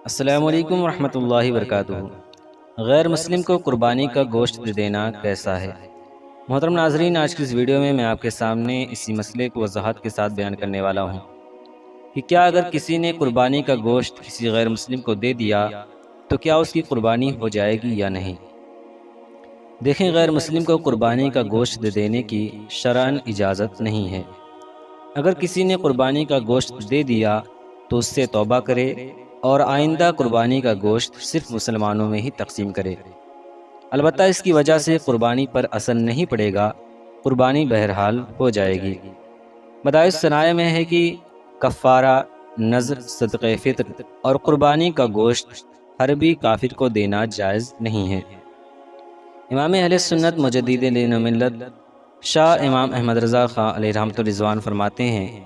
السلام علیکم ورحمۃ اللہ وبرکاتہ۔ غیر مسلم کو قربانی کا گوشت دینا کیسا ہے؟ محترم ناظرین، آج کی اس ویڈیو میں میں آپ کے سامنے اسی مسئلے کو وضاحت کے ساتھ بیان کرنے والا ہوں کہ کیا اگر کسی نے قربانی کا گوشت کسی غیر مسلم کو دے دیا تو کیا اس کی قربانی ہو جائے گی یا نہیں؟ دیکھیں، غیر مسلم کو قربانی کا گوشت دینے کی شرعاً اجازت نہیں ہے۔ اگر کسی نے قربانی کا گوشت دے دیا تو اس سے توبہ کرے اور آئندہ قربانی کا گوشت صرف مسلمانوں میں ہی تقسیم کرے۔ البتہ اس کی وجہ سے قربانی پر اثر نہیں پڑے گا، قربانی بہرحال ہو جائے گی۔ مدارس صنائع میں ہے کہ کفارہ، نذر، صدقہ فطر اور قربانی کا گوشت حربی کافر کو دینا جائز نہیں ہے۔ امام اہل سنت مجدد دین و ملت شاہ امام احمد رضا خاں علیہ رحمۃ الرضوان فرماتے ہیں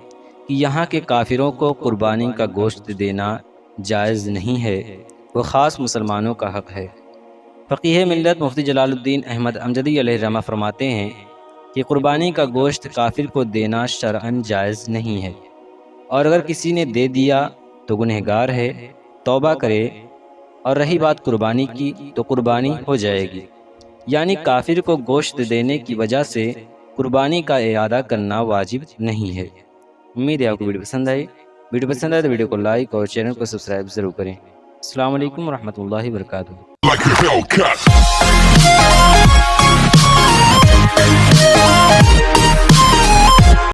کہ یہاں کے کافروں کو قربانی کا گوشت دینا جائز نہیں ہے، وہ خاص مسلمانوں کا حق ہے۔ فقیہ ملت مفتی جلال الدین احمد امجدی علیہ رحمہ فرماتے ہیں کہ قربانی کا گوشت کافر کو دینا شرعاً جائز نہیں ہے، اور اگر کسی نے دے دیا تو گنہگار ہے، توبہ کرے، اور رہی بات قربانی کی تو قربانی ہو جائے گی۔ یعنی کافر کو گوشت دینے کی وجہ سے قربانی کا اعادہ کرنا واجب نہیں ہے۔ امید ہے آپ کو ویڈیو پسند آئی۔ ویڈیو پسند آئے تو ویڈیو کو لائک اور چینل کو سبسکرائب ضرور کریں۔ السلام علیکم ورحمۃ اللہ وبرکاتہ۔